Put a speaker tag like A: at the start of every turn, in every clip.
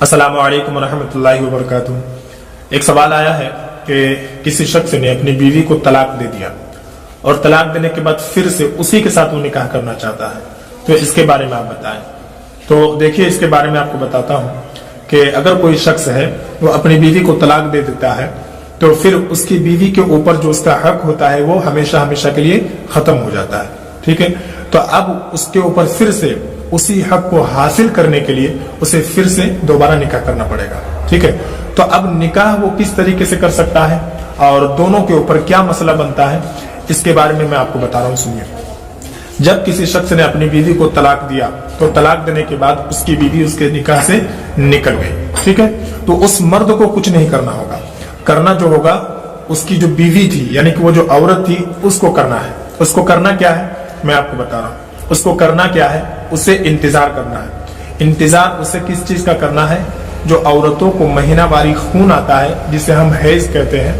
A: अस्सलामु अलैकुम रहमतुल्लाहि व बरकातुहू। एक सवाल आया है कि किसी शख्स ने अपनी बीवी को तलाक दे दिया और तलाक देने के बाद फिर से उसी के साथ वो निकाह करना चाहता है, तो इसके बारे में आप बताएं। तो देखिए, इसके बारे में आपको बताता हूँ कि अगर कोई शख्स है वो अपनी बीवी को तलाक दे देता है तो फिर उसकी बीवी के ऊपर जो उसका हक होता है वो हमेशा हमेशा के लिए खत्म हो जाता है। ठीक है, तो अब उसके ऊपर फिर से उसी हक को हासिल करने के लिए उसे फिर से दोबारा निकाह करना पड़ेगा। ठीक है, तो अब निकाह वो किस तरीके से कर सकता है और दोनों के ऊपर क्या मसला बनता है, इसके बारे में मैं आपको बता रहा हूँ। सुनिए, जब किसी शख्स ने अपनी बीवी को तलाक दिया तो तलाक देने के बाद उसकी बीवी उसके निकाह से निकल गई। ठीक है, तो उस मर्द को कुछ नहीं करना होगा। करना जो होगा उसकी जो बीवी थी, यानी कि वो जो औरत थी, उसको करना है। उसको करना क्या है मैं आपको बता रहा हूँ। उसको करना क्या है, उसे इंतजार करना है। इंतजार उसे किस चीज का करना है? जो औरतों को महीनावारी खून आता है जिसे हम हैज कहते हैं,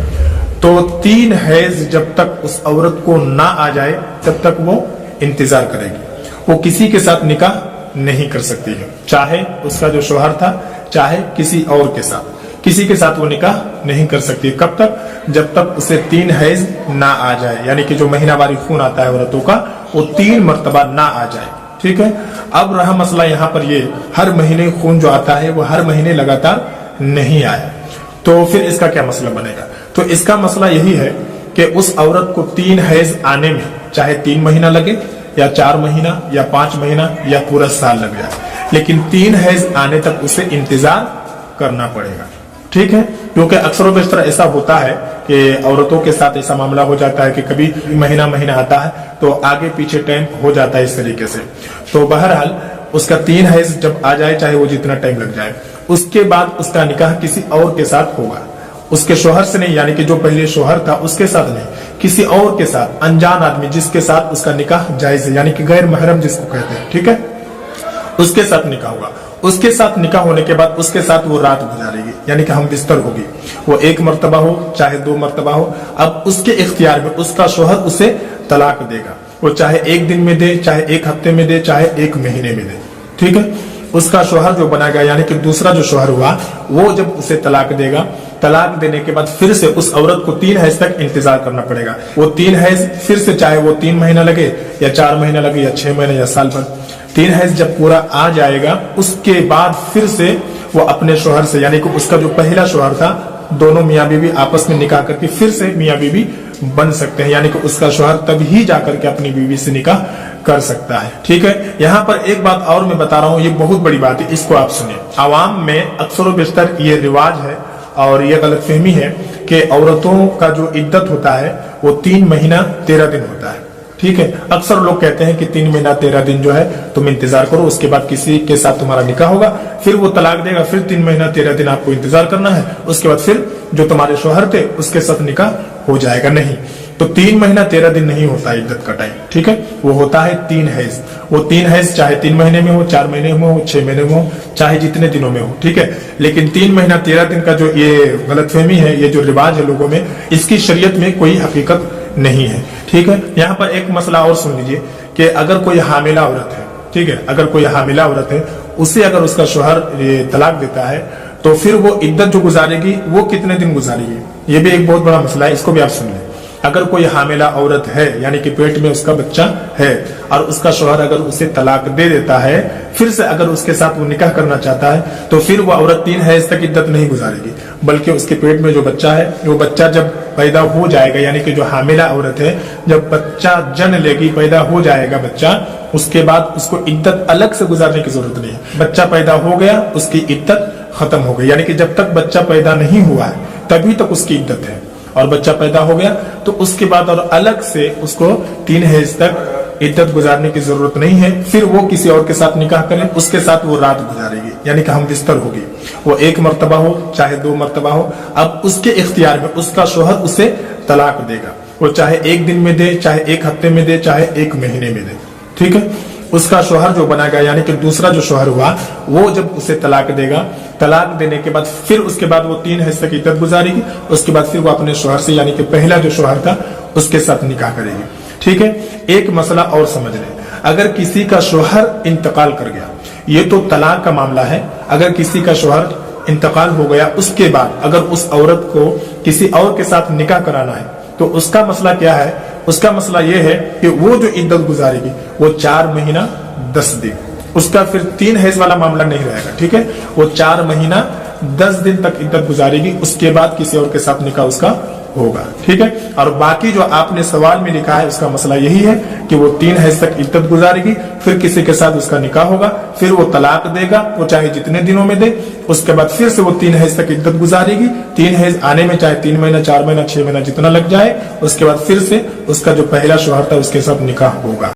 A: तो 3 हैज जब तक उस औरत को ना आ जाए तब तक वो इंतजार करेगी। वो किसी के साथ निकाह नहीं कर सकती है, चाहे उसका जो शौहर था चाहे किसी और के साथ, किसी के साथ वो निकाह नहीं कर सकती। कब तक? जब तक उसे 3 हैज ना आ जाए, यानी कि जो महीनावारी खून आता है औरतों का वो 3 मर्तबा ना आ जाए। ठीक है, अब रहा मसला यहाँ पर ये, हर महीने खून जो आता है वो हर महीने लगातार नहीं आया, तो फिर इसका क्या मसला बनेगा? तो इसका मसला यही है कि उस औरत को 3 हैज आने में चाहे 3 महीना लगे या 4 महीना या 5 महीना या पूरा साल लग जाए, लेकिन 3 हैज आने तक उसे इंतजार करना पड़ेगा। ठीक है, क्योंकि अक्सर व बेशतर ऐसा होता है कि औरतों के साथ ऐसा मामला हो जाता है कि कभी महीना आता है तो आगे पीछे टाइम हो जाता है इस तरीके से। तो बहरहाल उसका 3 हैज जब आ जाए, चाहे वो जितना टाइम लग जाए, उसके बाद उसका निकाह किसी और के साथ होगा। उसके शोहर से नहीं, यानी कि जो पहले शोहर था उसके साथ नहीं, किसी और के साथ, अनजान आदमी जिसके साथ उसका निकाह जायज है, यानी कि गैर महरम जिसको कहते हैं। ठीक है, उसके साथ निकाह होगा। उसके साथ निकाह होने के बाद उसके साथ वो रात गुजारेगी, यानी कि हम बिस्तर होगी। वो 1 मर्तबा हो चाहे 2 मर्तबा हो, अब उसके इख्तियार में उसका शोहर उसे तलाक देगा। वो चाहे 1 दिन में दे, चाहे 1 हफ्ते में दे, चाहे 1 महीने में दे। ठीक है, उसका शोहर जो बना गया, यानी कि दूसरा जो शोहर हुआ, वो जब उसे तलाक देगा, तलाक देने के बाद फिर से उस औरत को 3 हैज तक इंतजार करना पड़ेगा। वो 3 हैज फिर से, चाहे वो 3 महीना लगे या 4 महीना लगे या 6 महीने या साल भर, 3 हैज जब पूरा आ जाएगा उसके बाद फिर से वो अपने शोहर से, यानी कि उसका जो पहला शोहर था, दोनों मियाँ बीवी आपस में निकाह करके फिर से मियाँ बीवी बन सकते हैं, यानी कि उसका शोहर तभी जाकर के अपनी बीवी से निकाह कर सकता है। ठीक है, यहाँ पर एक बात और मैं बता रहा हूँ, ये बहुत बड़ी बात है, इसको आप सुनिए। आवाम में अक्सर व बेशतर ये रिवाज है और ये गलतफहमी है कि औरतों का जो इद्दत होता है वो 3 महीना 13 दिन होता है। ठीक है, अक्सर लोग कहते हैं कि 3 महीना 13 दिन जो है तुम इंतजार करो, उसके बाद किसी के साथ तुम्हारा निकाह होगा, फिर वो तलाक देगा, फिर 3 महीना 13 दिन आपको इंतजार करना है, उसके बाद फिर जो तुम्हारे शोहर थे उसके साथ निकाह हो जाएगा। नहीं, तो 3 महीना 13 दिन नहीं होता इद्दत का टाइम। ठीक है, वो होता है 3 हैज। वो 3 हैज चाहे 3 महीने में हो, 4 महीने में हो, 6 महीने में हो, चाहे जितने दिनों में हो। ठीक है, लेकिन 3 महीना 13 दिन का जो ये गलतफहमी है, ये जो रिवाज है लोगों में, इसकी शरीयत में कोई हकीकत नहीं है। ठीक है, यहाँ पर एक मसला और सुन लीजिए कि अगर कोई हामिला औरत है, ठीक है, अगर कोई हामिला औरत है, उसे अगर उसका शोहर तलाक देता है तो फिर वो इद्दत जो गुजारेगी वो कितने दिन गुजारेगी, ये भी एक बहुत बड़ा मसला है, इसको भी आप सुन लें। अगर कोई हामिला औरत है, यानी कि पेट में उसका बच्चा है, और उसका शोहर अगर उसे तलाक दे देता है, फिर से अगर उसके साथ वो निकाह करना चाहता है, तो फिर वो औरत 3 हैज तक इद्दत नहीं गुजारेगी, बल्कि उसके पेट में जो बच्चा है, वो बच्चा जब पैदा हो जाएगा, यानी कि जो हामिला औरत है जब बच्चा जन्म लेगी, पैदा हो जाएगा बच्चा, उसके बाद उसको इद्दत अलग से गुजारने की जरूरत नहीं है। बच्चा पैदा हो गया, उसकी इद्दत खत्म हो गई, यानी कि जब तक बच्चा पैदा नहीं हुआ है तभी तक उसकी इद्दत है, और बच्चा पैदा हो गया तो उसके बाद और अलग से उसको 3 हैज तक इद्दत गुजारने की जरूरत नहीं है। फिर वो किसी और के साथ निकाह करे, उसके साथ वो रात गुजारेगी, यानी कि हम बिस्तर होगी। वो 1 मर्तबा हो चाहे 2 मर्तबा हो, अब उसके इख्तियार में उसका शोहर उसे तलाक देगा। वो चाहे 1 दिन में दे, चाहे 1 हफ्ते में दे, चाहे 1 महीने में दे। ठीक है, उसका शोहर जो बना गया, यानी कि दूसरा जो शोहर हुआ, वो जब उसे तलाक देगा, तलाक देने के बाद फिर उसके बाद वो 3 हैज तक इद्दत गुजारेगी, उसके बाद फिर वो अपने शोहर से, यानी कि पहला जो शोहर था उसके साथ निकाह करेगी। ठीक है, एक मसला और समझ लें, अगर किसी का शोहर इंतकाल कर गया یہ تو طلاق کا معاملہ ہے. اگر کسی کا شوہر انتقال ہو گیا اس کے بعد اگر اس عورت کو کسی اور کے ساتھ نکاح کرانا ہے تو اس کا مسئلہ کیا ہے؟ اس کا مسئلہ یہ ہے کہ وہ جو عدت گزارے گی وہ 4 مہینہ 10 دن، اس کا پھر 3 حیض والا معاملہ نہیں رہے گا. ٹھیک ہے، وہ 4 مہینہ 10 دن تک عدت گزارے گی، اس کے بعد کسی اور کے ساتھ نکاح اس کا ہوگا. ٹھیک ہے، اور باقی جو آپ نے سوال میں لکھا ہے اس کا مسئلہ یہی ہے کہ وہ 3 حیض تک عدت گزارے گی، پھر کسی کے ساتھ اس کا نکاح ہوگا، پھر وہ طلاق دے گا، وہ چاہے جتنے دنوں میں دے، اس کے بعد پھر سے وہ 3 حیض تک عدت گزارے گی. 3 حیض آنے میں چاہے 3 مہینہ 4 مہینہ 6 مہینہ جتنا لگ جائے، اس کے بعد پھر سے اس کا جو پہلا شوہر تھا اس کے ساتھ نکاح ہوگا.